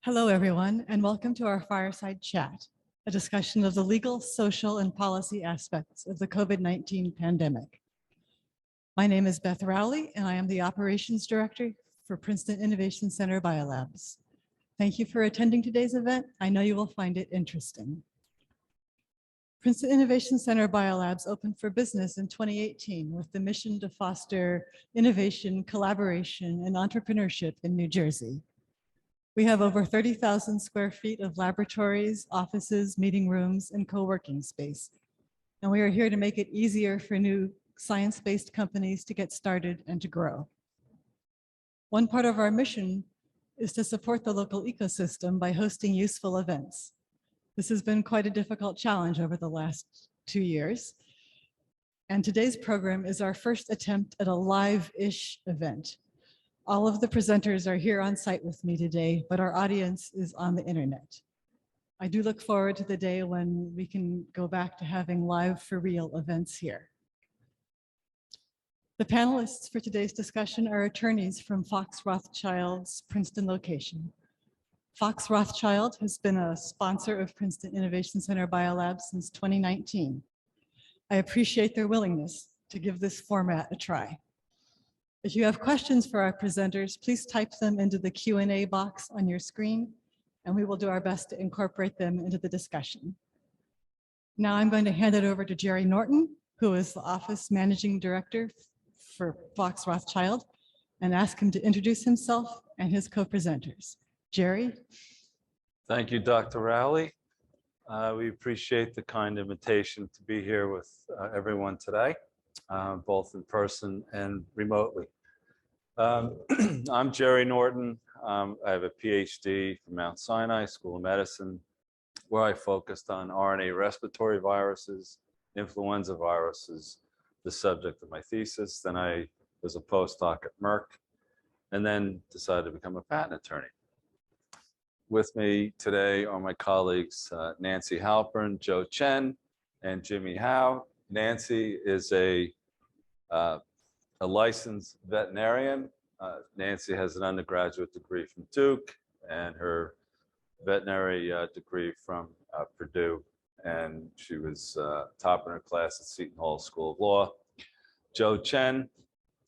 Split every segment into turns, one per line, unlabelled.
Hello, everyone, and welcome to our Fireside Chat, a discussion of the legal, social, and policy aspects of the COVID-19 pandemic. My name is Beth Rowley, and I am the Operations Director for Princeton Innovation Center BioLabs. Thank you for attending today's event. I know you will find it interesting. Princeton Innovation Center BioLabs opened for business in 2018 with the mission to foster innovation, collaboration, and entrepreneurship in New Jersey. We have over 30,000 square feet of laboratories, offices, meeting rooms, and co-working space. And we are here to make it easier for new science-based companies to get started and to grow. One part of our mission is to support the local ecosystem by hosting useful events. This has been quite a difficult challenge over the last 2 years. And today's program is our first attempt at a live-ish event. All of the presenters are here on site with me today, but our audience is on the internet. I do look forward to the day when we can go back to having live for real events here. The panelists for today's discussion are attorneys from FoxRothschild's Princeton location. FoxRothschild has been a sponsor of Princeton Innovation Center BioLabs since 2019. I appreciate their willingness to give this format a try. If you have questions for our presenters, please type them into the Q&A box on your screen, and we will do our best to incorporate them into the discussion. Now I'm going to hand it over to Gerry Norton, who is the Office Managing Director for FoxRothschild, and ask him to introduce himself and his co-presenters. Gerry?
Thank you, Dr. Rowley. We appreciate the kind invitation to be here with everyone today, both in person and remotely. I'm Gerry Norton. I have a PhD from Mount Sinai School of Medicine, where I focused on RNA respiratory viruses, influenza viruses, the subject of my thesis. Then I was a postdoc at Merck, and then decided to become a patent attorney. With me today are my colleagues, Nancy Halpern, Joe Chen, and Jimmy Howe. Nancy is a licensed veterinarian. Nancy has an undergraduate degree from Duke and her veterinary degree from Purdue. And she was top in her class at Seton Hall School of Law. Joe Chen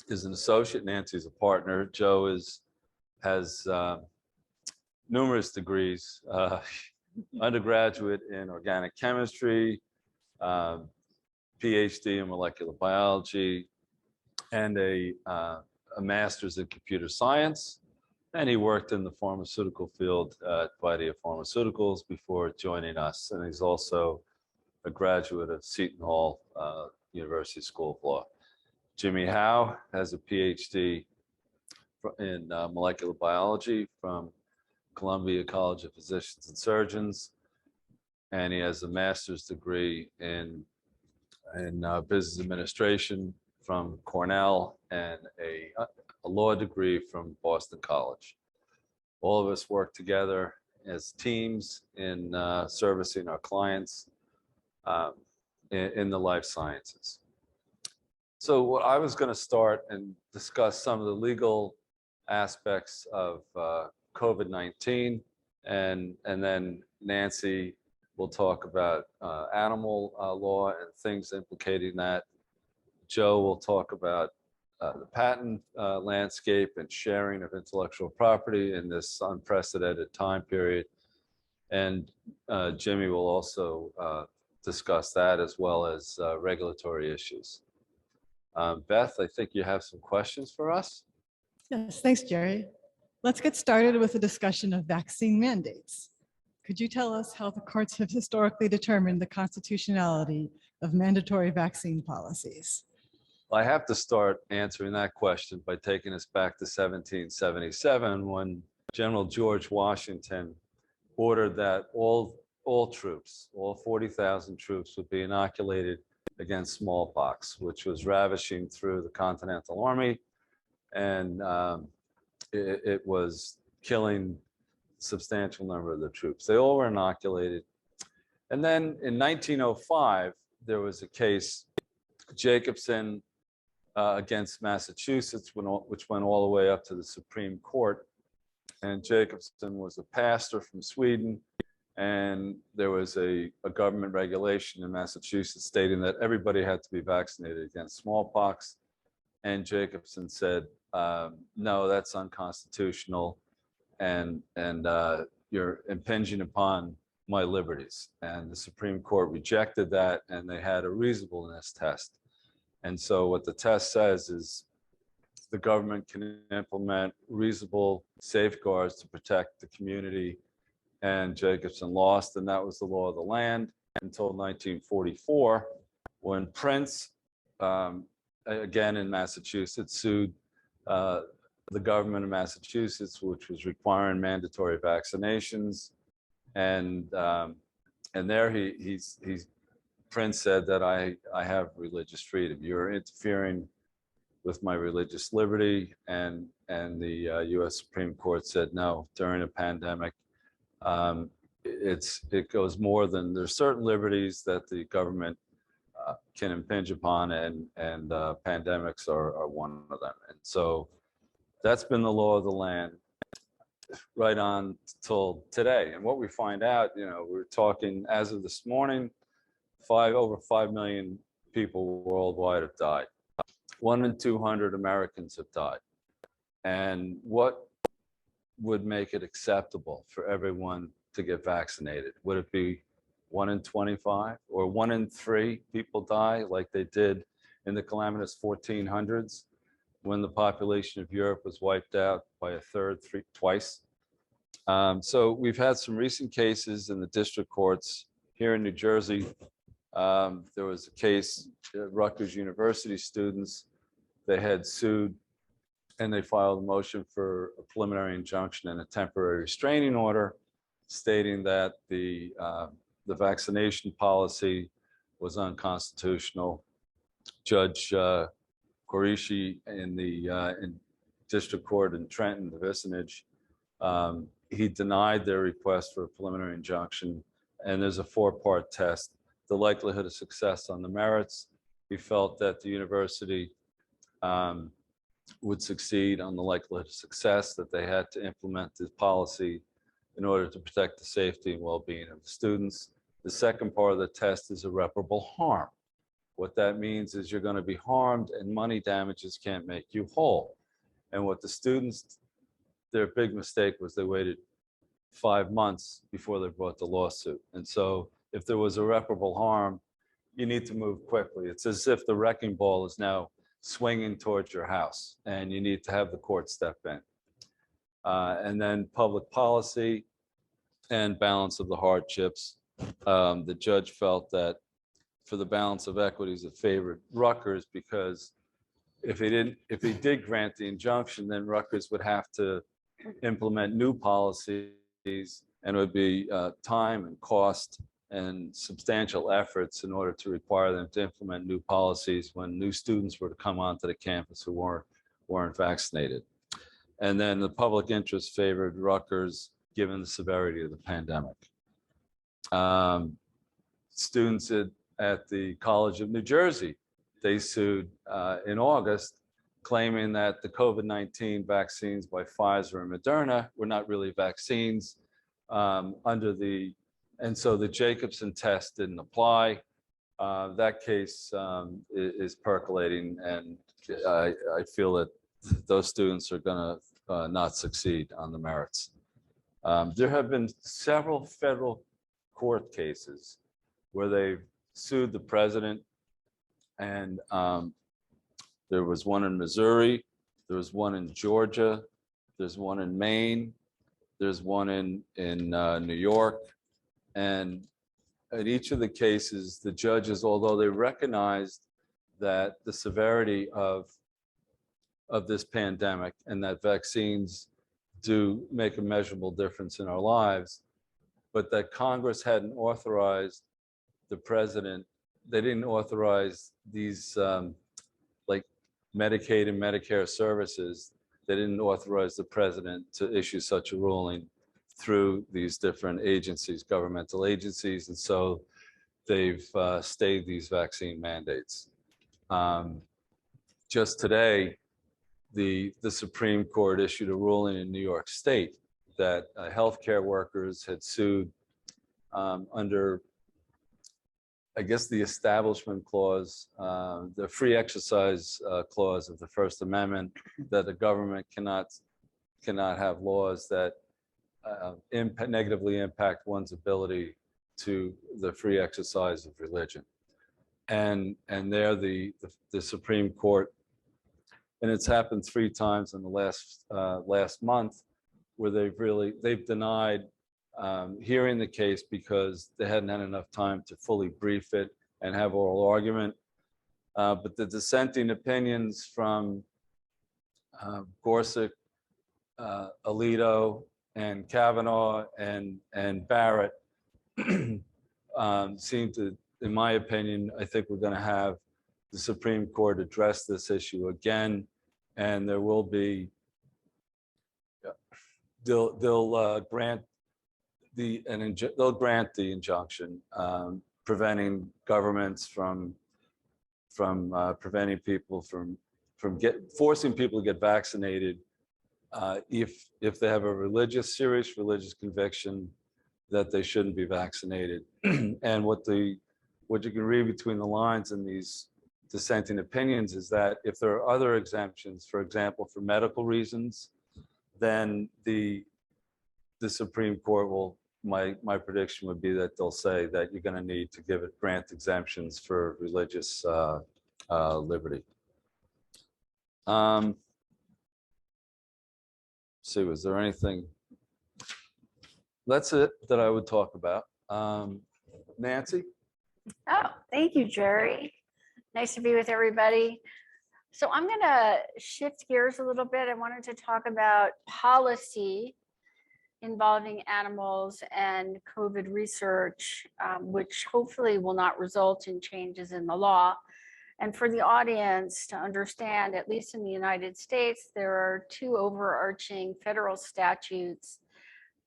is an associate. Nancy's a partner. Joe has numerous degrees, undergraduate in organic chemistry, PhD in molecular biology, and a master's in computer science. And he worked in the pharmaceutical field at Pfizer Pharmaceuticals before joining us. And he's also a graduate of Seton Hall University School of Law. Jimmy Howe has a PhD in molecular biology from Columbia College of Physicians and Surgeons. And he has a master's degree in business administration from Cornell and a law degree from Boston College. All of us work together as teams in servicing our clients in the life sciences. So what I was going to start and discuss some of the legal aspects of COVID-19, and then Nancy will talk about animal law and things implicating that. Joe will talk about the patent landscape and sharing of intellectual property in this unprecedented time period. And Jimmy will also discuss that, as well as regulatory issues. Beth, I think you have some questions for us.
Yes, thanks, Gerry. Let's get started with a discussion of vaccine mandates. Could you tell us how the courts have historically determined the constitutionality of mandatory vaccine policies?
I have to start answering that question by taking us back to 1777, when General George Washington ordered that all troops, all 40,000 troops, would be inoculated against smallpox, which was ravishing through the Continental Army, and it was killing a substantial number of the troops. They all were inoculated. And then in 1905, there was a case, Jacobson against Massachusetts, which went all the way up to the Supreme Court. And Jacobson was a pastor from Sweden. And there was a government regulation in Massachusetts stating that everybody had to be vaccinated against smallpox. And Jacobson said, no, that's unconstitutional, and you're impinging upon my liberties. And the Supreme Court rejected that, and they had a reasonableness test. And so what the test says is the government can implement reasonable safeguards to protect the community. And Jacobson lost, and that was the law of the land until 1944, when Prince, again in Massachusetts, sued the government of Massachusetts, which was requiring mandatory vaccinations. And there Prince said that I have religious freedom. You're interfering with my religious liberty, and the U.S. Supreme Court said no. During a pandemic, it goes more than, there's certain liberties that the government can impinge upon, and pandemics are one of them. And so that's been the law of the land right on till today. And what we find out, we're talking as of this morning, over 5 million people worldwide have died. 1 in 200 Americans have died. And what would make it acceptable for everyone to get vaccinated? Would it be 1 in 25 or 1 in 3 people die like they did in the calamitous 1400s, when the population of Europe was wiped out by a third, twice? So we've had some recent cases in the district courts here in New Jersey. There was a case, Rutgers University students, they had sued, and they filed a motion for a preliminary injunction and a temporary restraining order, stating that the vaccination policy was unconstitutional. Judge Qureshi in district court in Trenton, the vicinage, he denied their request for a preliminary injunction. And there's a 4-part test: the likelihood of success on the merits. He felt that the university would succeed on the likelihood of success, that they had to implement this policy in order to protect the safety and well-being of the students. The second part of the test is irreparable harm. What that means is you're going to be harmed, and money damages can't make you whole. And what the students, their big mistake was they waited 5 months before they brought the lawsuit. And so if there was irreparable harm, you need to move quickly. It's as if the wrecking ball is now swinging towards your house, and you need to have the court step in. And then public policy and balance of the hardships. The judge felt that for the balance of equities, it favored Rutgers, because if he did grant the injunction, then Rutgers would have to implement new policies, and it would be time and cost and substantial efforts in order to require them to implement new policies when new students were to come onto the campus who weren't vaccinated. And then the public interest favored Rutgers, given the severity of the pandemic. Students at the College of New Jersey, they sued in August, claiming that the COVID-19 vaccines by Pfizer and Moderna were not really vaccines and so the Jacobson test didn't apply. That case is percolating, and I feel that those students are going to not succeed on the merits. There have been several federal court cases where they've sued the president, and there was one in Missouri, there was one in Georgia, there's one in Maine, there's one in New York. And in each of the cases, the judges, although they recognized that the severity of this pandemic and that vaccines do make a measurable difference in our lives, but that Congress hadn't authorized the president, they didn't authorize these like Medicaid and Medicare services, they didn't authorize the president to issue such a ruling through these different agencies, governmental agencies, and so they've stayed these vaccine mandates. Just today, the Supreme Court issued a ruling in New York State that healthcare workers had sued under, I guess, the Establishment Clause, the free exercise clause of the First Amendment, that the government cannot have laws that negatively impact one's ability to the free exercise of religion. And there the Supreme Court, and it's happened 3 times in the last month, where they've denied hearing the case because they hadn't had enough time to fully brief it and have oral argument. But the dissenting opinions from Gorsuch, Alito, and Kavanaugh and Barrett seem to, in my opinion, I think we're going to have the Supreme Court address this issue again, and there will be, they'll grant the injunction preventing governments from preventing people from forcing people to get vaccinated if they have a serious religious conviction that they shouldn't be vaccinated. And what you can read between the lines in these dissenting opinions is that if there are other exemptions, for example, for medical reasons, then the Supreme Court will, my prediction would be that they'll say that you're going to need to grant exemptions for religious liberty. See, was there anything? That's it that I would talk about. Nancy?
Oh, thank you, Gerry. Nice to be with everybody. So I'm going to shift gears a little bit. I wanted to talk about policy involving animals and COVID research, which hopefully will not result in changes in the law. And for the audience to understand, at least in the United States, there are 2 overarching federal statutes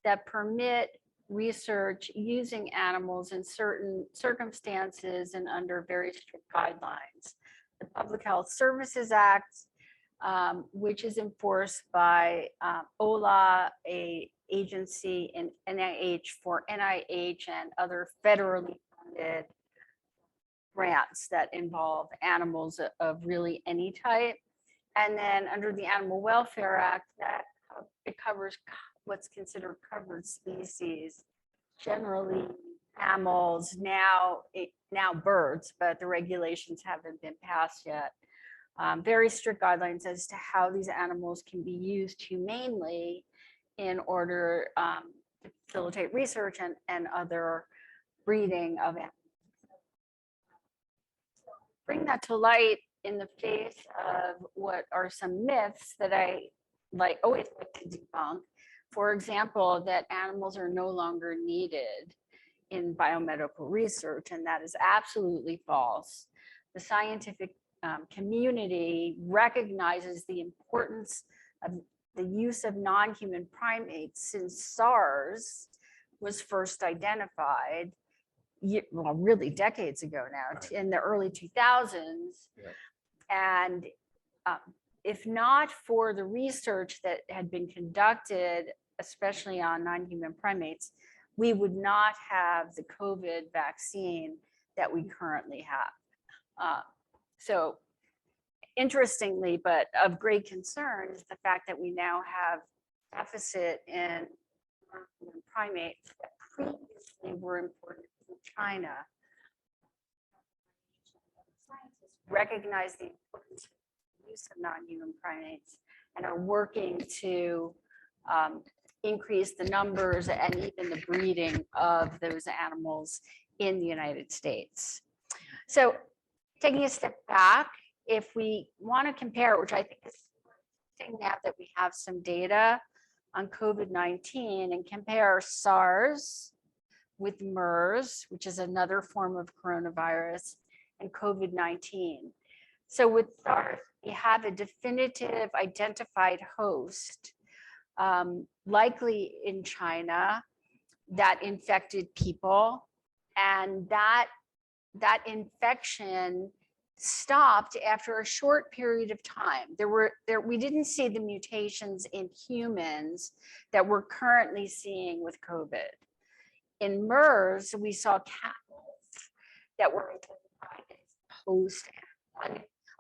that permit research using animals in certain circumstances and under very strict guidelines. The Public Health Services Act, which is enforced by OLA, a agency in NIH for NIH and other federally funded grants that involve animals of really any type. And then under the Animal Welfare Act, that it covers what's considered covered species, generally mammals, now birds, but the regulations haven't been passed yet. Very strict guidelines as to how these animals can be used humanely in order to facilitate research and other breeding of animals. Bring that to light in the face of what are some myths that I always like to debunk. For example, that animals are no longer needed in biomedical research, and that is absolutely false. The scientific community recognizes the importance of the use of non-human primates since SARS was first identified, well, really decades ago now, right, in the early 2000s. Yeah. And if not for the research that had been conducted, especially on non-human primates, we would not have the COVID vaccine that we currently have. So interestingly, but of great concern, is the fact that we now have deficit in non-human primates that previously were imported from China. Scientists recognize the importance of the use of non-human primates and are working to increase the numbers and even the breeding of those animals in the United States. So taking a step back, if we want to compare, which I think is interesting now that we have some data on COVID-19 and compare SARS with MERS, which is another form of coronavirus, and COVID-19. So with SARS, we have a definitive identified host, likely in China, that infected people, and that infection stopped after a short period of time. We didn't see the mutations in humans that we're currently seeing with COVID. In MERS, we saw camels that were host.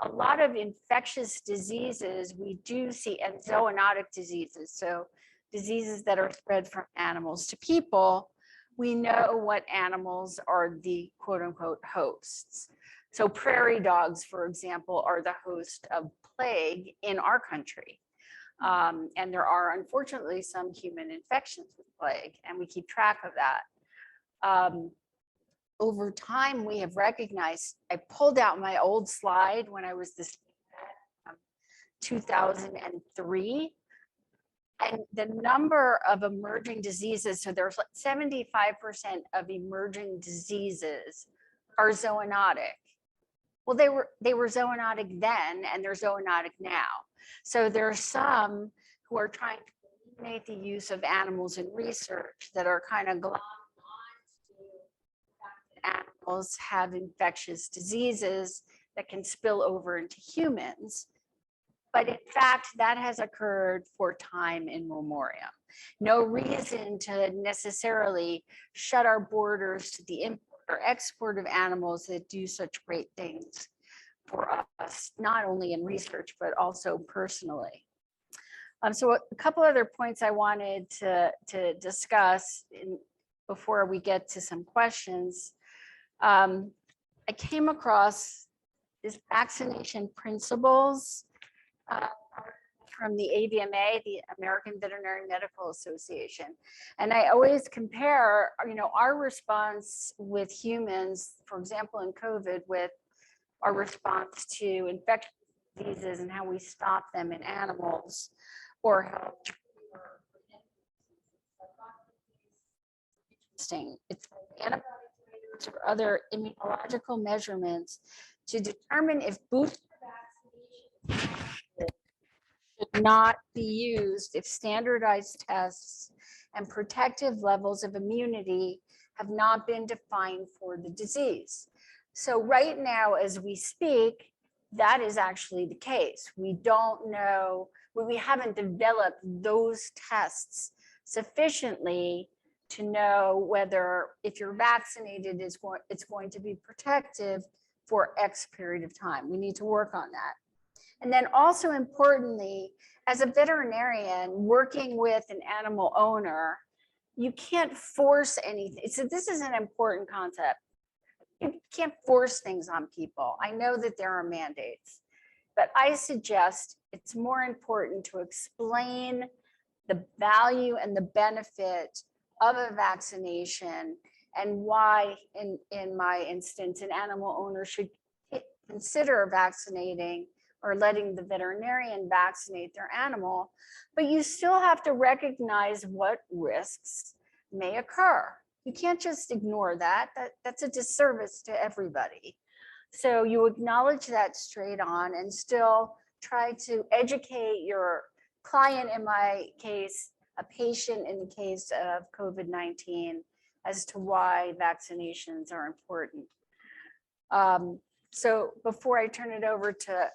A lot of infectious diseases we do see, and zoonotic diseases, so diseases that are spread from animals to people, we know what animals are the quote unquote hosts. So prairie dogs, for example, are the host of plague in our country. And there are unfortunately some human infections with plague, and we keep track of that. Over time, we have recognized, I pulled out my old slide when I was this 2003, and the number of emerging diseases, so there's like 75% of emerging diseases are zoonotic. Well, they were zoonotic then, and they're zoonotic now. So there are some who are trying to eliminate the use of animals in research that are kind of glommed on to animals have infectious diseases that can spill over into humans. But in fact, that has occurred for time in memoriam. No reason to necessarily shut our borders to the import or export of animals that do such great things for us, not only in research, but also personally. So a couple other points I wanted to discuss before we get to some questions. I came across this vaccination principles from the AVMA, the American Veterinary Medical Association. And I always compare, our response with humans, for example, in COVID, with our response to infectious diseases and how we stop them in animals, or how interesting. It's antibiotic titers or other immunological measurements to determine if booster vaccination should not be used if standardized tests and protective levels of immunity have not been defined for the disease. So right now, as we speak, that is actually the case. We don't know, we haven't developed those tests sufficiently to know whether if you're vaccinated, it's going to be protective for X period of time. We need to work on that. And then also importantly, as a veterinarian working with an animal owner, you can't force anything. So this is an important concept. You can't force things on people. I know that there are mandates, but I suggest it's more important to explain the value and the benefit of a vaccination and why, in my instance, an animal owner should consider vaccinating or letting the veterinarian vaccinate their animal, but you still have to recognize what risks may occur. You can't just ignore that. That's a disservice to everybody. So you acknowledge that straight on and still try to educate your client, in my case, a patient in the case of COVID-19, as to why vaccinations are important. So before I turn it over to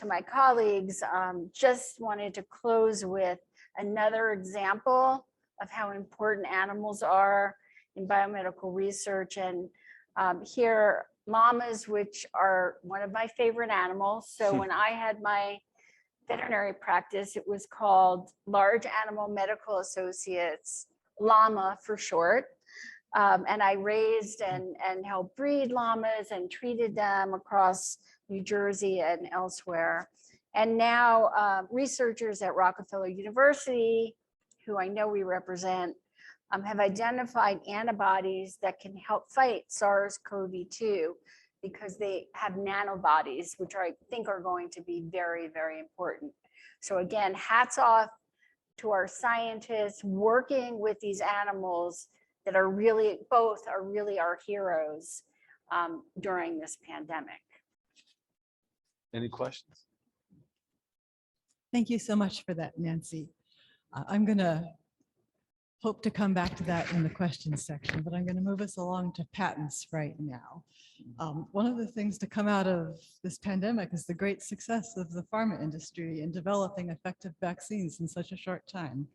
my colleagues, just wanted to close with another example of how important animals are in biomedical research. And here, llamas, which are one of my favorite animals. So when I had my veterinary practice, it was called Large Animal Medical Associates, llama for short. And I raised and helped breed llamas and treated them across New Jersey and elsewhere. And now researchers at Rockefeller University, who I know we represent, have identified antibodies that can help fight SARS-CoV-2 because they have nanobodies, which I think are going to be very, very important. So again, hats off to our scientists working with these animals that are really, both are really our heroes during this pandemic.
Any questions?
Thank you so much for that, Nancy. I'm going to hope to come back to that in the questions section, but I'm going to move us along to patents right now. One of the things to come out of this pandemic is the great success of the pharma industry in developing effective vaccines in such a short time.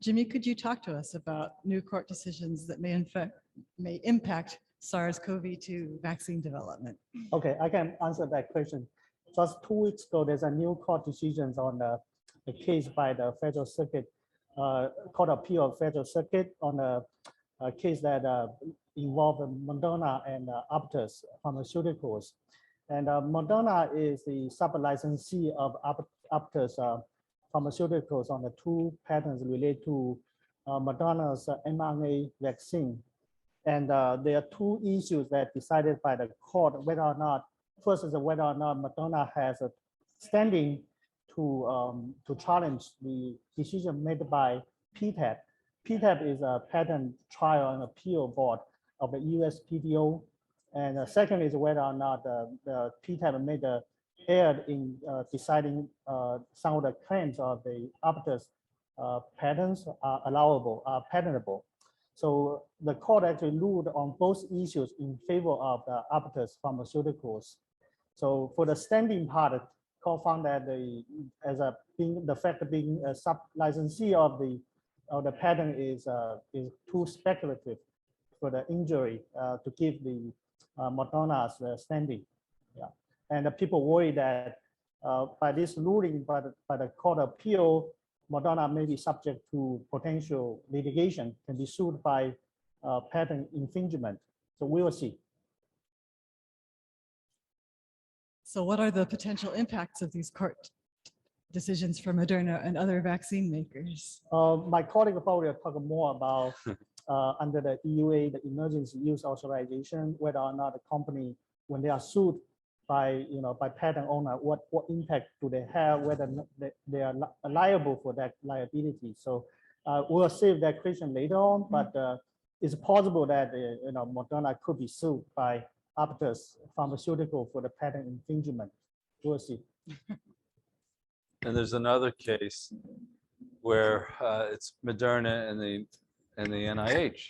Jimmy, could you talk to us about new court decisions that may impact SARS-CoV-2 vaccine development?
Okay, I can answer that question. Just 2 weeks ago, there's a new court decisions on a case by the Federal Circuit, Court of Appeal of Federal Circuit on a case that involved Moderna and Aptus Pharmaceuticals. And Moderna is the sub-licensee of Aptus Pharmaceuticals on the 2 patents related to Moderna's mRNA vaccine. And there are 2 issues that decided by the court whether or not, first is whether or not Moderna has a standing to challenge the decision made by PTAB. PTAB is a patent trial and appeal board of the USPTO. And the second is whether or not the PTAB made a error in deciding some of the claims of the Aptus patents are allowable, are patentable. So the court actually ruled on both issues in favor of the Aptus Pharmaceuticals. So for the standing part, court found that the fact of being a sub-licensee of the patent is too speculative for the injury to give the Moderna's standing. Yeah, and the people worry that by this ruling by the Court of Appeal, Moderna may be subject to potential litigation, can be sued by patent infringement. So we will see.
So what are the potential impacts of these court decisions for Moderna and other vaccine makers?
My colleague probably will talk more about under the EUA, the emergency use authorization, whether or not the company, when they are sued by patent owner, what impact do they have, whether they are liable for that liability. So we'll save that question later on, but it's possible that Moderna could be sued by Aptus Pharmaceutical for the patent infringement. We'll see.
And there's another case where it's Moderna and the NIH.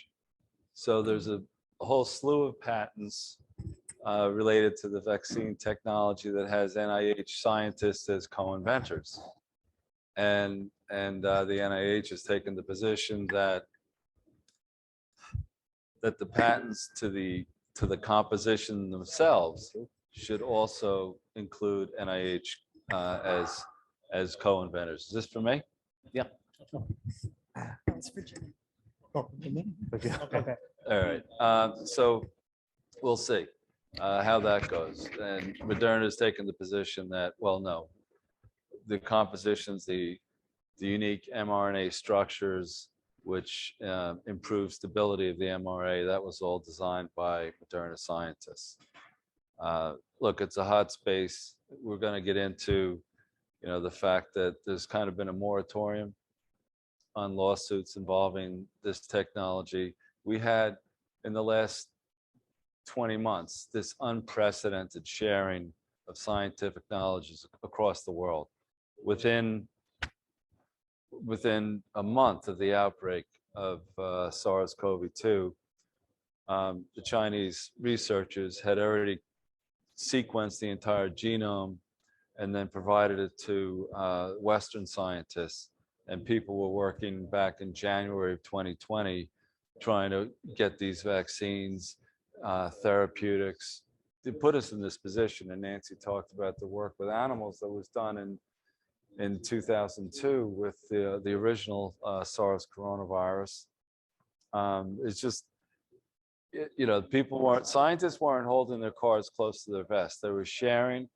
So there's a whole slew of patents related to the vaccine technology that has NIH scientists as co-inventors. And the NIH has taken the position that the patents to the composition themselves should also include NIH as co-inventors. Is this for me?
Yeah.
That's for Jimmy.
Okay.
All right. So we'll see how that goes. And Moderna has taken the position that, well, no, the compositions, the unique mRNA structures, which improve stability of the mRNA, that was all designed by Moderna scientists. Look, it's a hot space. We're going to get into, the fact that there's kind of been a moratorium on lawsuits involving this technology. We had, in the last 20 months, this unprecedented sharing of scientific knowledge across the world. Within a month of the outbreak of SARS-CoV-2, the Chinese researchers had already sequenced the entire genome and then provided it to Western scientists. And people were working back in January of 2020, trying to get these vaccines, therapeutics, to put us in this position. And Nancy talked about the work with animals that was done in 2002 with the original SARS coronavirus. It's just, scientists weren't holding their cards close to their vest. They were sharing.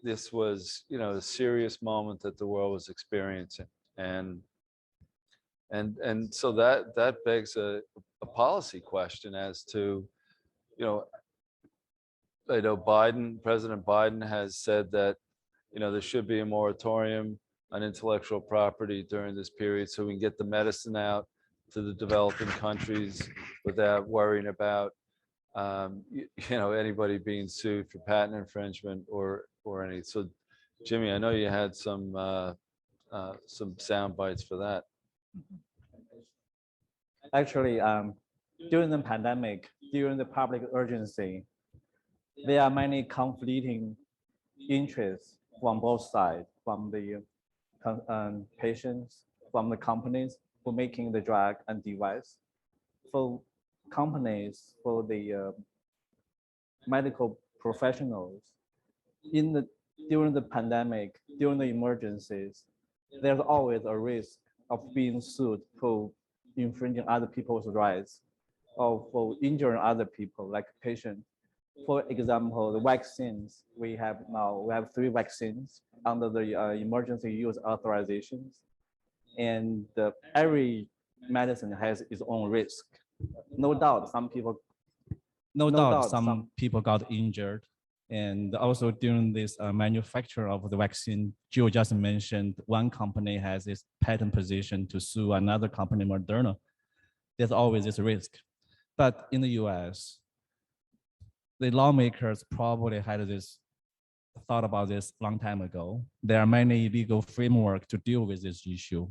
This was, a serious moment that the world was experiencing. And so that begs a policy question as to, President Biden has said that, there should be a moratorium on intellectual property during this period so we can get the medicine out to the developing countries without worrying about, anybody being sued for patent infringement or any. So, Jimmy, I know you had some sound bites for that.
Actually, during the pandemic, during the public urgency, there are many conflicting interests from both sides, from the patients, from the companies for making the drug and device, for companies, for the medical professionals. During the pandemic, during the emergencies, there's always a risk of being sued for infringing other people's rights or for injuring other people, like patients. For example, the vaccines we have now, we have 3 vaccines under the emergency use authorizations, and every medicine has its own risk. No doubt, some people got injured. And also during this manufacture of the vaccine, Joe just mentioned one company has its patent position to sue another company, Moderna. There's always this risk. But in the US, the lawmakers probably had this thought about this long time ago. There are many legal framework to deal with this issue.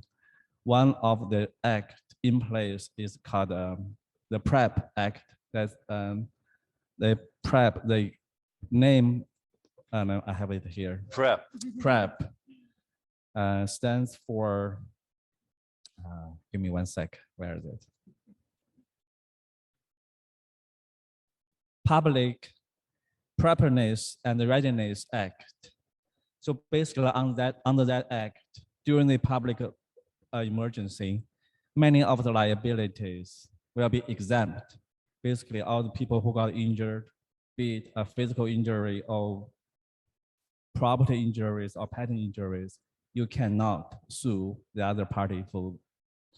One of the act in place is called the PrEP Act. That's the PrEP, the name, I have it here.
PrEP.
PrEP stands for, give me one sec, where is it? Public Preparedness and Readiness Act. So basically under that act, during the public emergency, many of the liabilities will be exempt. Basically all the people who got injured, be it a physical injury or property injuries or patent injuries, you cannot sue the other party for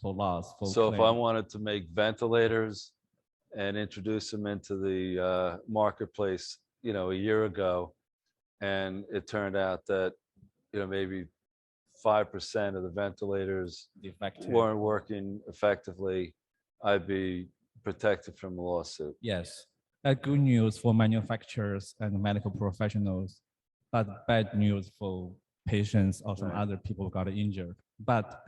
loss.
So if I wanted to make ventilators and introduce them into the marketplace, a year ago, and it turned out that, maybe 5% of the ventilators weren't working effectively, I'd be protected from a lawsuit.
Yes, good news for manufacturers and medical professionals, but bad news for patients or some other people who got injured. But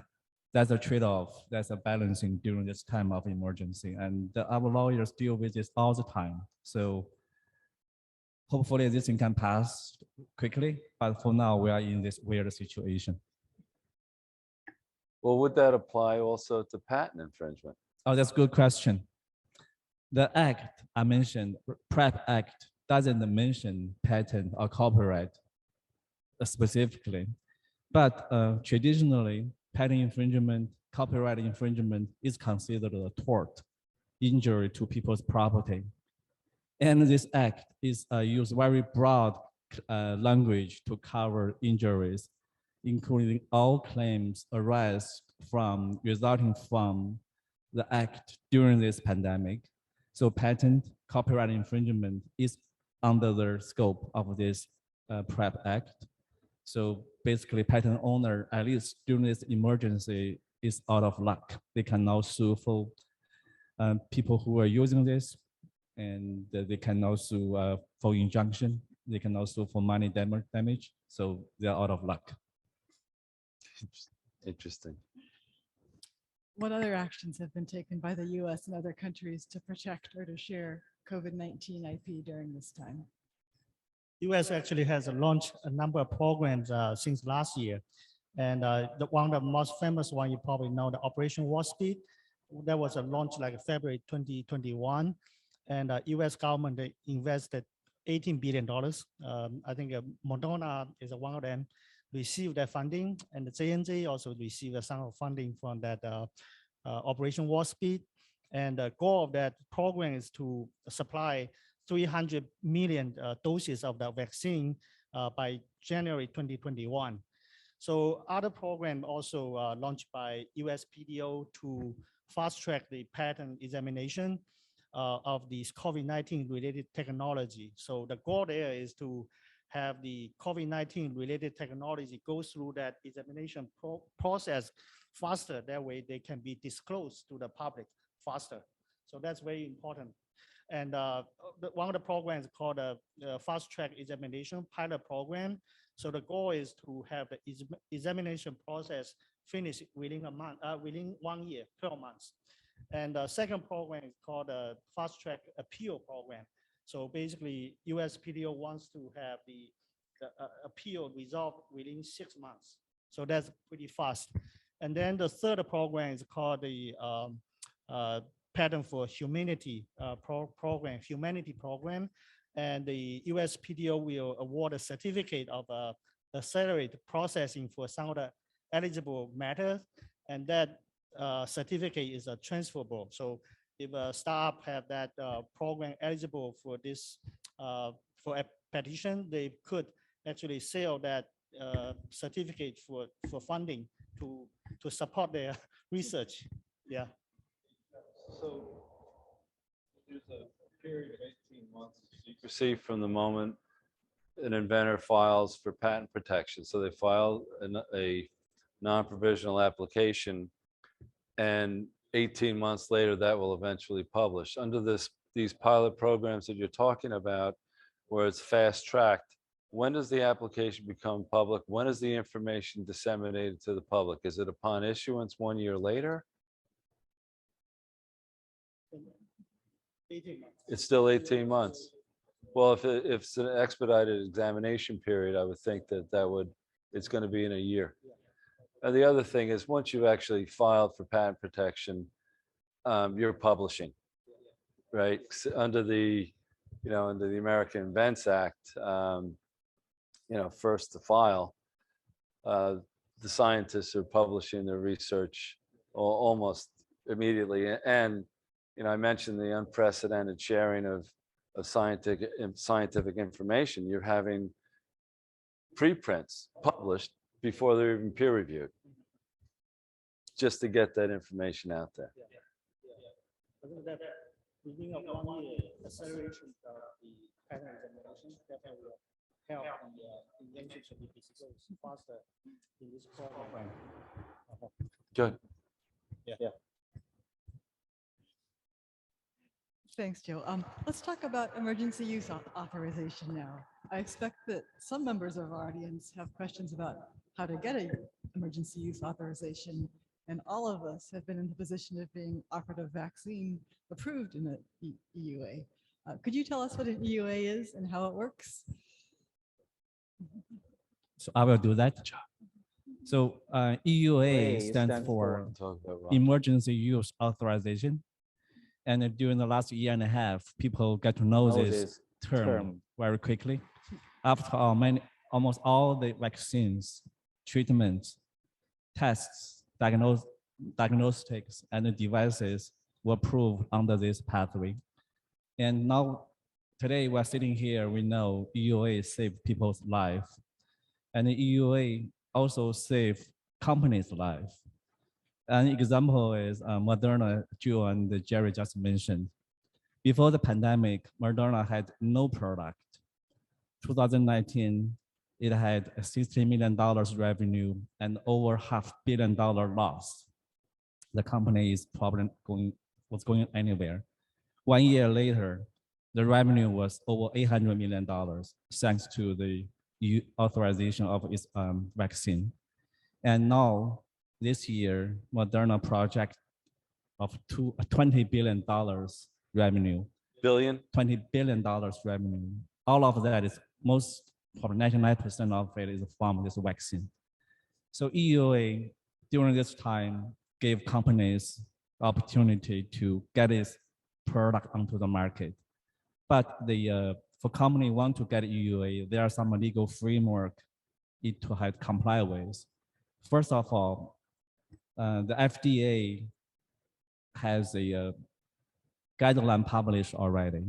that's a trade-off. That's a balancing during this time of emergency. And our lawyers deal with this all the time. So hopefully this thing can pass quickly. But for now, we are in this weird situation.
Well, would that apply also to patent infringement?
Oh, that's a good question. The act I mentioned, PrEP Act, doesn't mention patent or copyright specifically. But traditionally, patent infringement, copyright infringement is considered a tort, injury to people's property. And this act is use very broad language to cover injuries, including all claims resulting from the act during this pandemic. So patent copyright infringement is under the scope of this PrEP Act. So basically patent owner, at least during this emergency, is out of luck. They can now sue for people who are using this, and they can now sue for injunction. They can also sue for money damage. So they're out of luck.
Interesting.
What other actions have been taken by the US and other countries to protect or to share COVID-19 IP during this time?
US actually has launched a number of programs since last year. And one of the most famous one, you probably know, the Operation Warp Speed. That was a launch like February 2021. And US government, they invested $18 billion. I think Moderna is one of them, received that funding, and the J&J also received some funding from that Operation Warp Speed. And the goal of that program is to supply 300 million doses of the vaccine by January 2021. So other program also launched by USPTO to fast track the patent examination of these COVID-19 related technology. So the goal there is to have the COVID-19 related technology go through that examination process faster. That way they can be disclosed to the public faster. So that's very important. And one of the programs called a fast track examination pilot program. So the goal is to have the examination process finished within a month, within 1 year, 12 months. And the second program is called the Fast Track Appeal Program. So basically, USPTO wants to have the appeal resolved within 6 months. So that's pretty fast. And then the third program is called the Patent for Humanity program, Humanity Program. And the USPTO will award a certificate of accelerated processing for some of the eligible matters. And that certificate is transferable. So if a startup have that program eligible for this, for a petition, they could actually sell that certificate for funding to support their research. Yeah.
So there's a period of 18 months of secrecy from the moment an inventor files for patent protection. So they file a non-provisional application, and 18 months later, that will eventually publish. Under these pilot programs that you're talking about, where it's fast-tracked, when does the application become public? When is the information disseminated to the public? Is it upon issuance 1 year later?
18 months.
It's still 18 months. Well, if it's an expedited examination period, I would think that it's going to be in a year. And the other thing is, once you've actually filed for patent protection, you're publishing, right? Under the American Invents Act, first to file, the scientists are publishing their research almost immediately. And I mentioned the unprecedented sharing of scientific information. You're having preprints published before they're even peer reviewed, just to get that information out there.
I think that within a 1 year acceleration of the patent examination, that will help the invention to be disclosed faster in this program.
Good.
Yeah.
Thanks, Joe. Let's talk about emergency use authorization now. I expect that some members of our audience have questions about how to get an emergency use authorization, and all of us have been in the position of being offered a vaccine approved in an EUA. Could you tell us what an EUA is and how it works?
So I will do that. So EUA stands for Emergency Use Authorization. And during the last year and a half, people get to know this term very quickly. After all, almost all the vaccines, treatments, tests, diagnostics, and the devices were approved under this pathway. And now, today we're sitting here, we know EUA saved people's life. And the EUA also saved companies' life. An example is Moderna, Joe and Gerry just mentioned. Before the pandemic, Moderna had no product. 2019, it had a $60 million revenue and over $500 million loss. The company is probably was going anywhere. 1 year later, the revenue was over $800 million, thanks to the authorization of its vaccine. And now, this year, Moderna project of $20 billion revenue.
Billion?
$20 billion revenue. All of that is probably 99% of it is from this vaccine. So EUA, during this time, gave companies opportunity to get its product onto the market. But for company want to get EUA, there are some legal framework it to have comply with. First of all, the FDA has a guideline published already.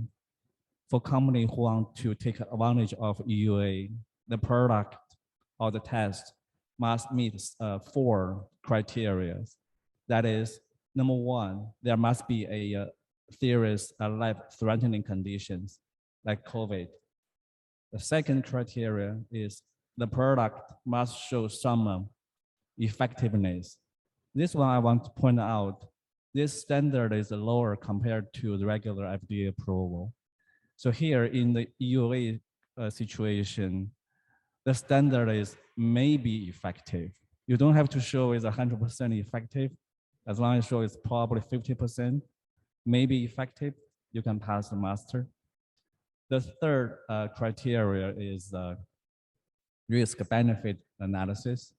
For companies who want to take advantage of EUA, the product or the test must meet 4 criteria. That is, number 1, there must be a serious life-threatening conditions like COVID. The second criteria is the product must show some effectiveness. This one I want to point out, this standard is lower compared to the regular FDA approval. So here in the EUA situation, the standard is maybe effective. You don't have to show it's 100% effective, As long as you show it's probably 50%, maybe effective, you can pass the master. The third criteria is risk-benefit analysis.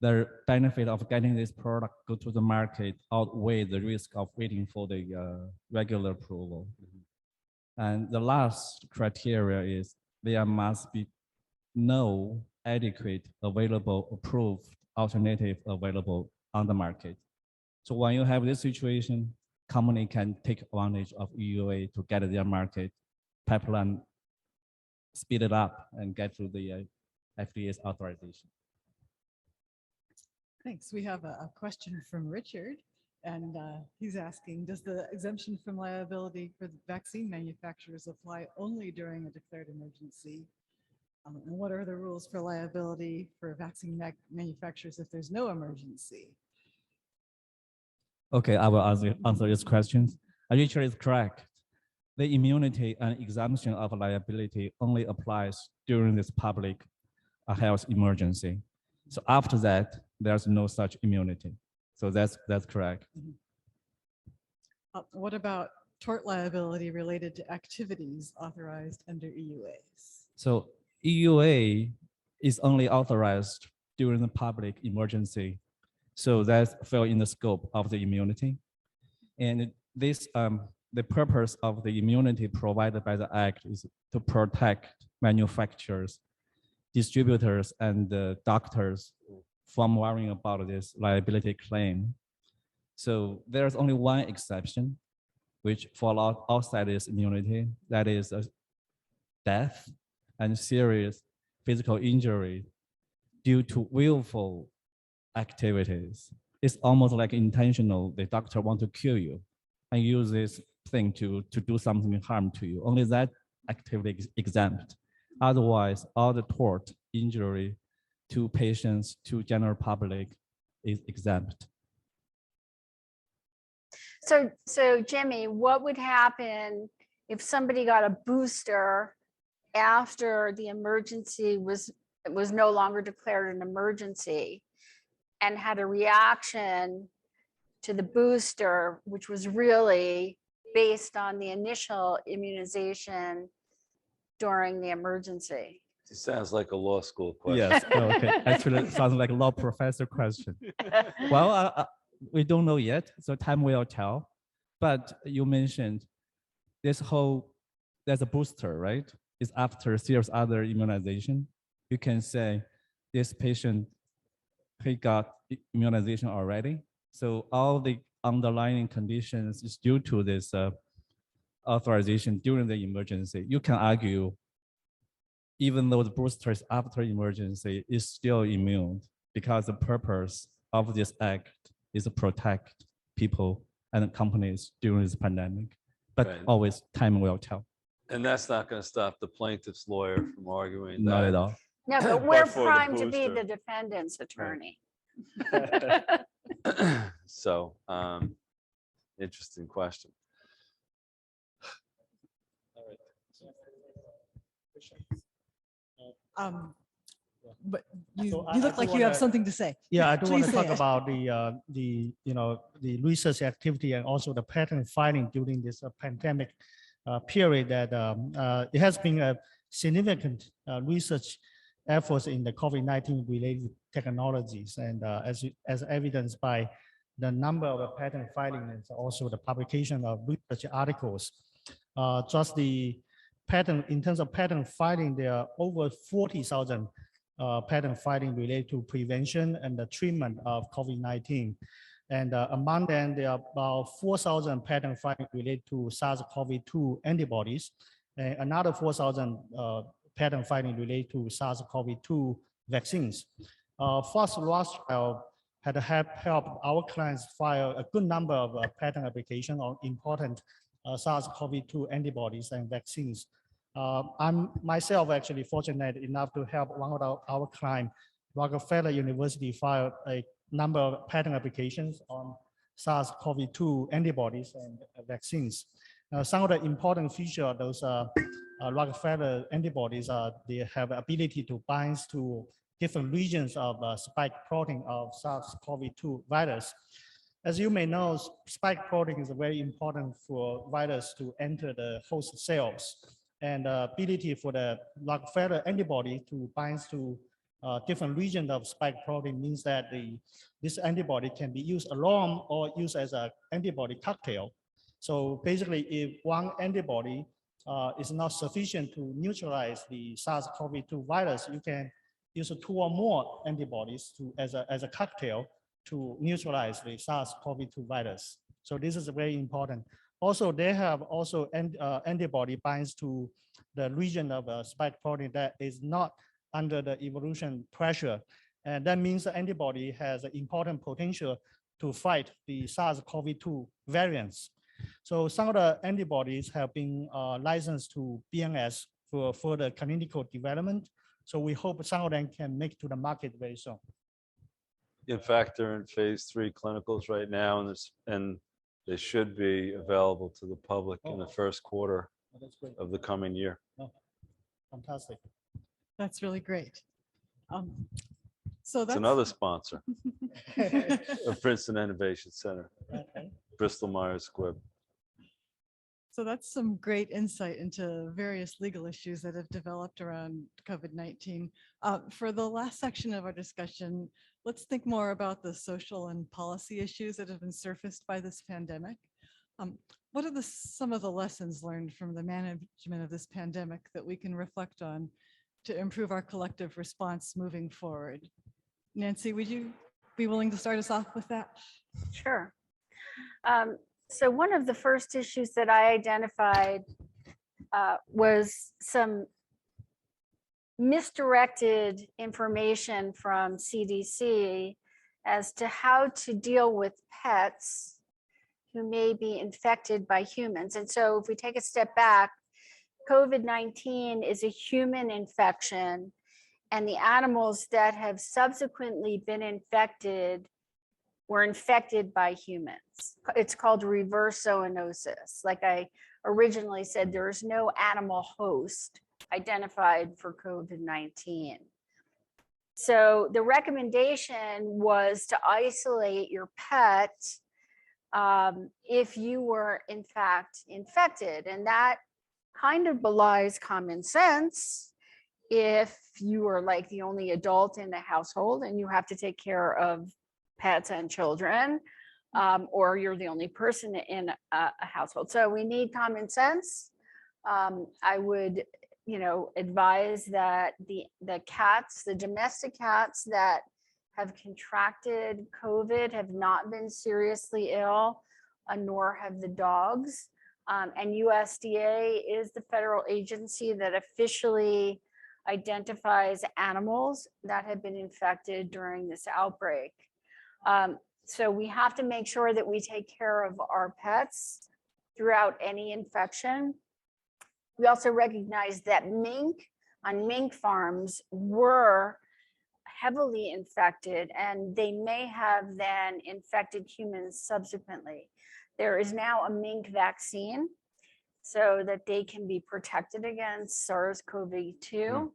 The benefit of getting this product go to the market outweigh the risk of waiting for the regular approval. And the last criteria is there must be no adequate available approved alternative available on the market. So when you have this situation, company can take advantage of EUA to get their market pipeline, speed it up and get to the FDA's authorization.
Thanks. We have a question from Richard, and he's asking, does the exemption from liability for the vaccine manufacturers apply only during a declared emergency? And what are the rules for liability for vaccine manufacturers if there's no emergency?
Okay, I will answer this question. Richard is correct. The immunity and exemption of liability only applies during this public health emergency. So after that, there's no such immunity. So that's correct.
What about tort liability related to activities authorized under EUAs?
So EUA is only authorized during the public emergency. So that fell in the scope of the immunity. And this, the purpose of the immunity provided by the Act is to protect manufacturers, distributors, and doctors from worrying about this liability claim. So there's only one exception, which falls outside this immunity, that is death and serious physical injury due to willful activities. It's almost like intentional. The doctor want to kill you and use this thing to do something harm to you. Only that activity is exempt. Otherwise, all the tort injury to patients, to general public is exempt.
So Jimmy, what would happen if somebody got a booster after the emergency was no longer declared an emergency and had a reaction to the booster, which was really based on the initial immunization during the emergency?
It sounds like a law school question.
Yes, okay. Actually, it sounds like a law professor question. Well, we don't know yet, so time will tell. But you mentioned there's a booster, right? It's after serious other immunization. You can say this patient, he got immunization already. So all the underlying conditions is due to this authorization during the emergency. You can argue, even though the booster is after emergency, is still immune because the purpose of this act is to protect people and companies during this pandemic. But
Right.
always time will tell.
And that's not going to stop the plaintiff's lawyer from arguing that.
Not at all.
No, but we're
for the
primed to be
booster.
the defendant's attorney.
So, interesting question.
But you
So I
look
do
like you have
wanna-
something to say.
Yeah, I do want
Please
to
say
talk
it.
about the research activity and also the patent filing during this pandemic period. That it has been a significant research efforts in the COVID-19 related technologies, and as evidenced by the number of patent filings and also the publication of research articles. Just the patent, in terms of patent filing, there are over 40,000 patent filing related to prevention and the treatment of COVID-19. And among them, there are about 4,000 patent filing related to SARS-CoV-2 antibodies, and another 4,000 patent filing related to SARS-CoV-2 vaccines. FoxRothschild had helped our clients file a good number of patent applications on important SARS-CoV-2 antibodies and vaccines. I'm myself actually fortunate enough to help one of our clients, Rockefeller University, file a number of patent applications on SARS-CoV-2 antibodies and vaccines. Some of the important features of those Rockefeller antibodies are they have ability to bind to different regions of spike protein of SARS-CoV-2 virus. As you may know, spike protein is very important for virus to enter the host cells, and the ability for the Rockefeller antibody to bind to different regions of spike protein means that this antibody can be used alone or used as an antibody cocktail. So basically, if one antibody is not sufficient to neutralize the SARS-CoV-2 virus, you can use 2 or more antibodies as a cocktail to neutralize the SARS-CoV-2 virus. So this is very important. Also, they have also antibody binds to the region of spike protein that is not under the evolution pressure. And that means the antibody has an important potential to fight the SARS-CoV-2 variants. So some of the antibodies have been licensed to BMS for further clinical development. So we hope some of them can make to the market very soon.
In fact, they're in phase 3 clinicals right now, and they should be available to the public in the first quarter
That's great.
of the coming year.
Fantastic.
That's really great. So
It's
that's
another sponsor of Princeton Innovation Center, Bristol Myers Squibb.
So that's some great insight into various legal issues that have developed around COVID-19. For the last section of our discussion, let's think more about the social and policy issues that have been surfaced by this pandemic. What are some of the lessons learned from the management of this pandemic that we can reflect on to improve our collective response moving forward? Nancy, would you be willing to start us off with that?
Sure. So one of the first issues that I identified was some misdirected information from CDC as to how to deal with pets who may be infected by humans. And so if we take a step back, COVID-19 is a human infection, and the animals that have subsequently been infected were infected by humans. It's called reverse zoonosis. Like I originally said, there is no animal host identified for COVID-19. So the recommendation was to isolate your pet if you were in fact infected. And that kind of belies common sense if you are like the only adult in the household and you have to take care of pets and children, or you're the only person in a household. So we need common sense. I would, advise that the cats, the domestic cats that have contracted COVID have not been seriously ill, nor have the dogs. And USDA is the federal agency that officially identifies animals that have been infected during this outbreak. So we have to make sure that we take care of our pets throughout any infection. We also recognize that mink on mink farms were heavily infected, and they may have then infected humans subsequently. There is now a mink vaccine so that they can be protected against SARS-CoV-2.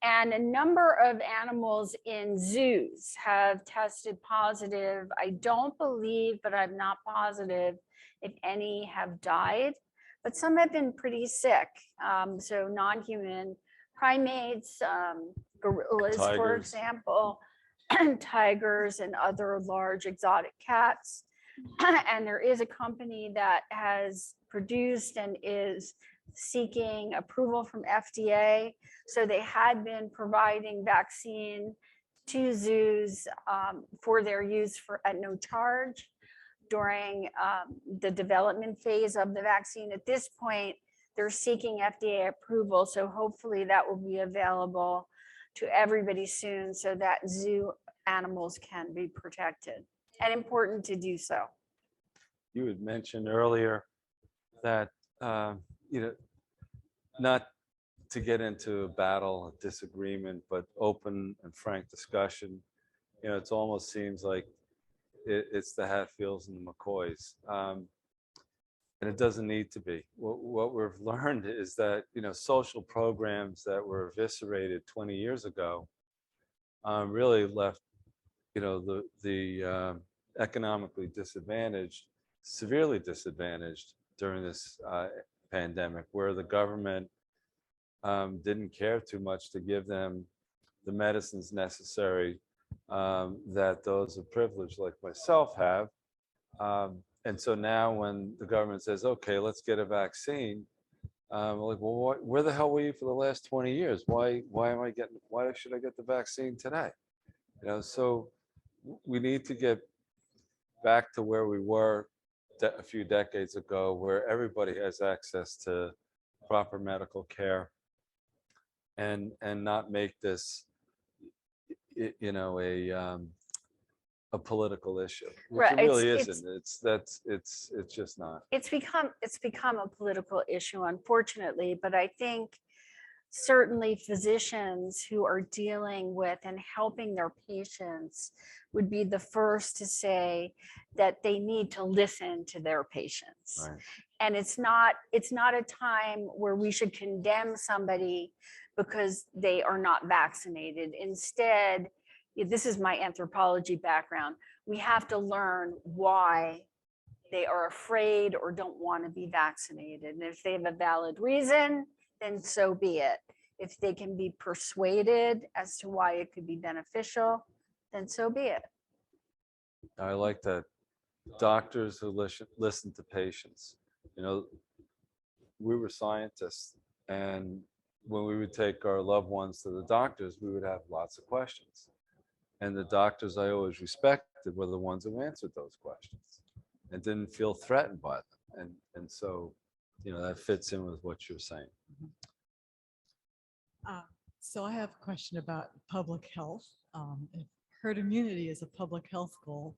And a number of animals in zoos have tested positive. I don't believe, but I'm not positive if any have died, but some have been pretty sick. So non-human primates, gorillas, for
Tigers.
example, tigers and other large exotic cats. And there is a company that has produced and is seeking approval from FDA. So they had been providing vaccine to zoos for their use at no charge during the development phase of the vaccine. At this point, they're seeking FDA approval. So hopefully that will be available to everybody soon so that zoo animals can be protected, and important to do so.
You had mentioned earlier that, not to get into a battle, a disagreement, but open and frank discussion. It almost seems like it's the Hatfields and the McCoys. And it doesn't need to be. What we've learned is that, social programs that were eviscerated 20 years ago really left, the economically disadvantaged, severely disadvantaged during this pandemic, where the government didn't care too much to give them the medicines necessary that those of privilege like myself have. And so now when the government says, okay, let's get a vaccine, we're like, well, where the hell were you for the last 20 years? Why should I get the vaccine today? So we need to get back to where we were a few decades ago, where everybody has access to proper medical care, and not make this, a political issue, which
Right,
it really
it's-
isn't. It's just not.
It's become a political issue, unfortunately, but I think certainly physicians who are dealing with and helping their patients would be the first to say that they need to listen to their patients.
Right.
And it's not a time where we should condemn somebody because they are not vaccinated. Instead, this is my anthropology background, we have to learn why they are afraid or don't want to be vaccinated. And if they have a valid reason, then so be it. If they can be persuaded as to why it could be beneficial, then so be it.
I like that. Doctors who listen to patients. We were scientists, and when we would take our loved ones to the doctors, we would have lots of questions. And the doctors I always respected were the ones who answered those questions and didn't feel threatened by them. And so, that fits in with what you're saying.
So I have a question about public health. If herd immunity is a public health goal,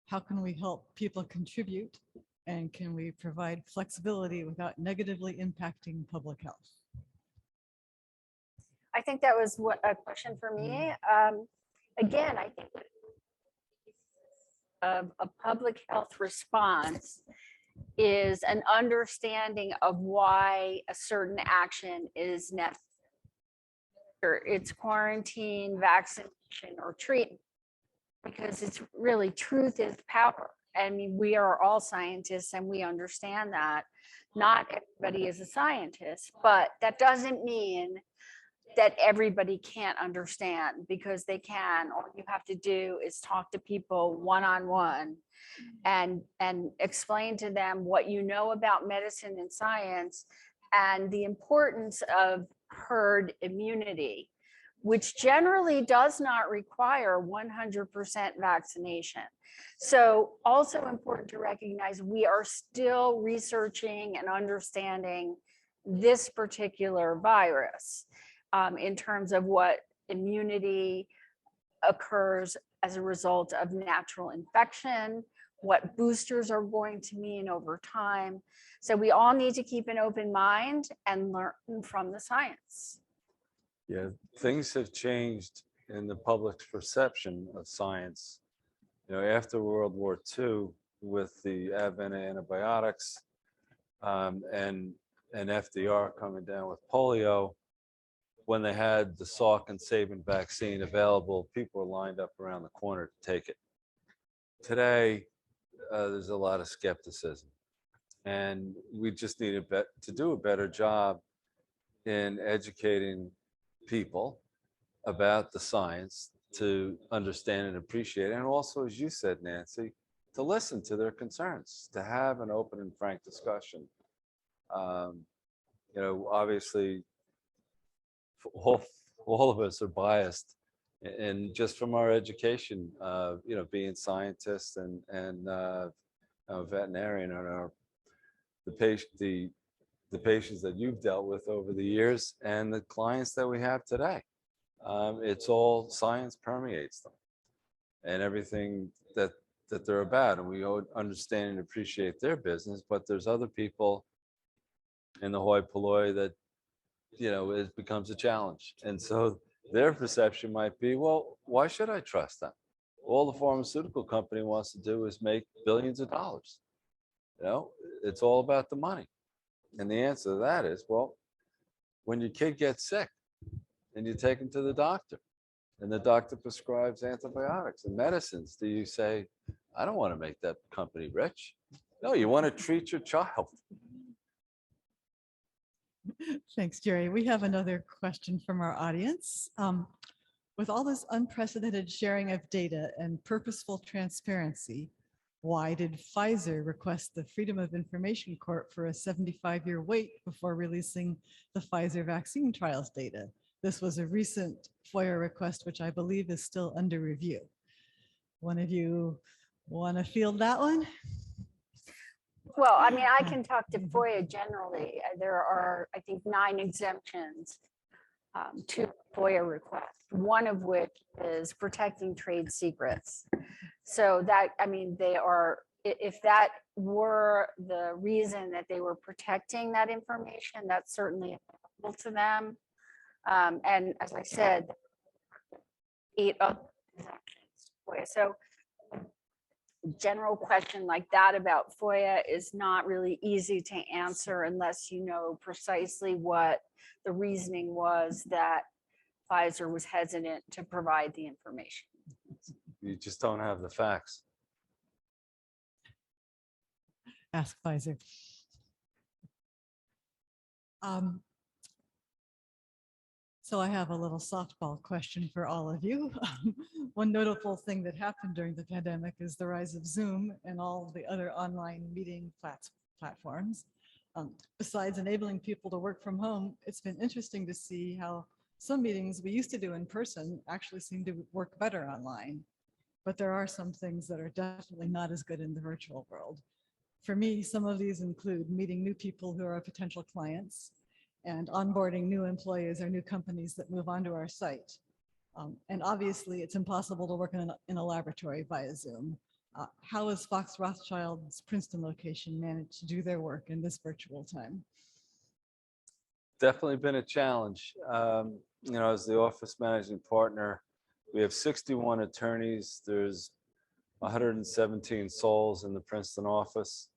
how can we help people contribute? And can we provide flexibility without negatively impacting public health?
I think that was a question for me. Again, I think a public health response is an understanding of why a certain action is necessary. It's quarantine, vaccination, or treatment, because it's really truth is power. I mean, we are all scientists and we understand that. Not everybody is a scientist, but that doesn't mean that everybody can't understand, because they can. All you have to do is talk to people one-on-one and explain to them what you know about medicine and science and the importance of herd immunity, which generally does not require 100% vaccination. So also important to recognize, we are still researching and understanding this particular virus in terms of what immunity occurs as a result of natural infection, what boosters are going to mean over time. So we all need to keep an open mind and learn from the science.
Yeah, things have changed in the public's perception of science. After World War II, with the advent of antibiotics, and FDR coming down with polio, when they had the Salk and Sabin vaccine available, people were lined up around the corner to take it. Today, there's a lot of skepticism, and we just need to do a better job in educating people about the science, to understand and appreciate it, and also, as you said, Nancy, to listen to their concerns, to have an open and frank discussion. Obviously, all of us are biased, and just from our education, being scientists and a veterinarian, and the patients that you've dealt with over the years and the clients that we have today. It's all science permeates them and everything that they're about, and we understand and appreciate their business, but there's other people in the hoi polloi that it becomes a challenge, and so their perception might be, well, why should I trust them? All the pharmaceutical company wants to do is make billions of dollars. It's all about the money. And the answer to that is, well, when your kid gets sick and you take him to the doctor and the doctor prescribes antibiotics and medicines, do you say, I don't want to make that company rich. No, you want to treat your child.
Thanks, Gerry. We have another question from our audience. With all this unprecedented sharing of data and purposeful transparency, why did Pfizer request the Freedom of Information Court for a 75-year wait before releasing the Pfizer vaccine trials data? This was a recent FOIA request, which I believe is still under review. One of you want to field that one?
Well, I mean, I can talk to FOIA generally. There are, I think, 9 exemptions to FOIA requests, one of which is protecting trade secrets. So that, I mean, they are, if that were the reason that they were protecting that information, that's certainly available to them. And as I said, 8 other exemptions to FOIA. So general question like that about FOIA is not really easy to answer unless you know precisely what the reasoning was that Pfizer was hesitant to provide the information.
You just don't have the facts.
Ask Pfizer. So I have a little softball question for all of you. One notable thing that happened during the pandemic is the rise of Zoom and all the other online meeting platforms. Besides enabling people to work from home, it's been interesting to see how some meetings we used to do in person actually seem to work better online. But there are some things that are definitely not as good in the virtual world. For me, some of these include meeting new people who are potential clients and onboarding new employees or new companies that move onto our site. And obviously, it's impossible to work in a laboratory via Zoom. How has FoxRothschild's Princeton location managed to do their work in this virtual time?
Definitely been a challenge. You know, as the office managing partner, we have 61 attorneys. There's 117 souls in the Princeton office.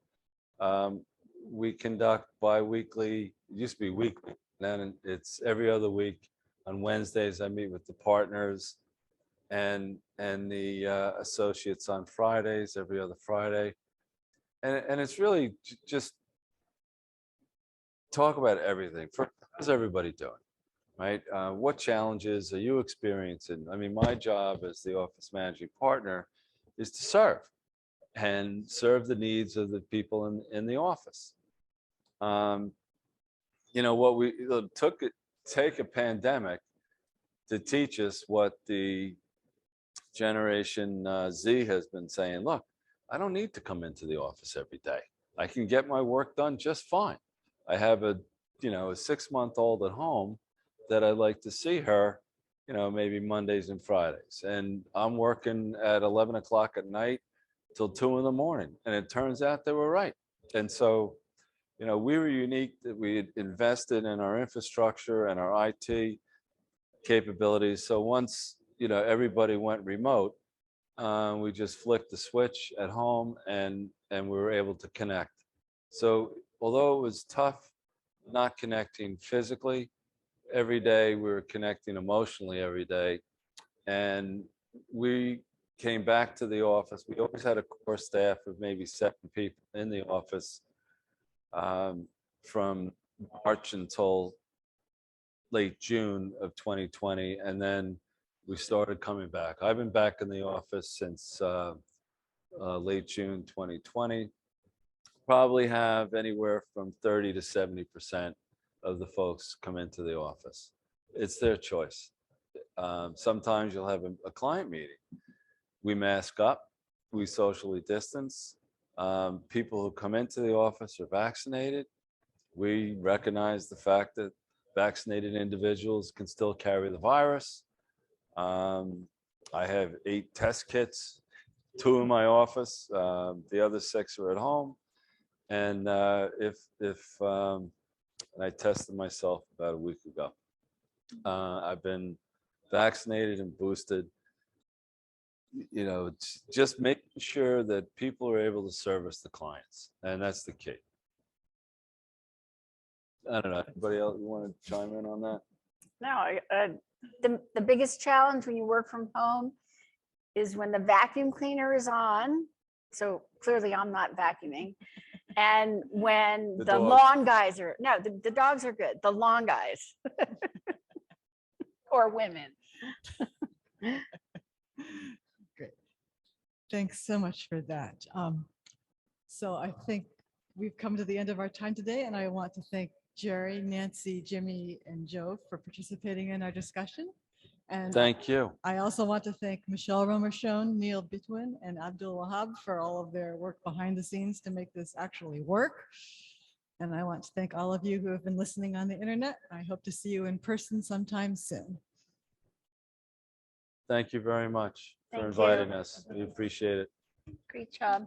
We conduct bi-weekly, it used to be weekly, then it's every other week. On Wednesdays, I meet with the partners and the associates on Fridays, every other Friday. And it's really just talk about everything. How's everybody doing, right? What challenges are you experiencing? I mean, my job as the office managing partner is to serve and serve the needs of the people in the office. You know, what we take a pandemic to teach us what the Generation Z has been saying. Look, I don't need to come into the office every day. I can get my work done just fine. I have a 6-month-old at home that I like to see her, maybe Mondays and Fridays. And I'm working at 11 o'clock at night till 2 in the morning. And it turns out they were right. And so, we were unique that we had invested in our infrastructure and our IT capabilities. So once, everybody went remote, we just flicked the switch at home and we were able to connect. So although it was tough not connecting physically every day, we were connecting emotionally every day. And we came back to the office. We always had a core staff of maybe 7 people in the office from March until late June of 2020. And then we started coming back. I've been back in the office since late June 2020. Probably have anywhere from 30 to 70% of the folks come into the office. It's their choice. Sometimes you'll have a client meeting. We mask up, we socially distance. People who come into the office are vaccinated. We recognize the fact that vaccinated individuals can still carry the virus. I have 8 test kits, 2 in my office. The other 6 are at home. And and I tested myself about a week ago. I've been vaccinated and boosted. Just making sure that people are able to service the clients, and that's the key. I don't know. Anybody else you want to chime in on that?
No, the biggest challenge when you work from home is when the vacuum cleaner is on So clearly I'm not vacuuming. And when
The
the
dogs.
lawn guys are, no, the dogs are good, the lawn guys. Or women.
Great. Thanks so much for that. So I think we've come to the end of our time today, and I want to thank Gerry, Nancy, Jimmy, and Joe for participating in our discussion. And
Thank you.
I also want to thank Michelle Romershon, Neil Bitwin, and Abdul Wahab for all of their work behind the scenes to make this actually work. And I want to thank all of you who have been listening on the internet. I hope to see you in person sometime soon.
Thank you very much for
Thank you.
inviting us. We appreciate it.
Great job.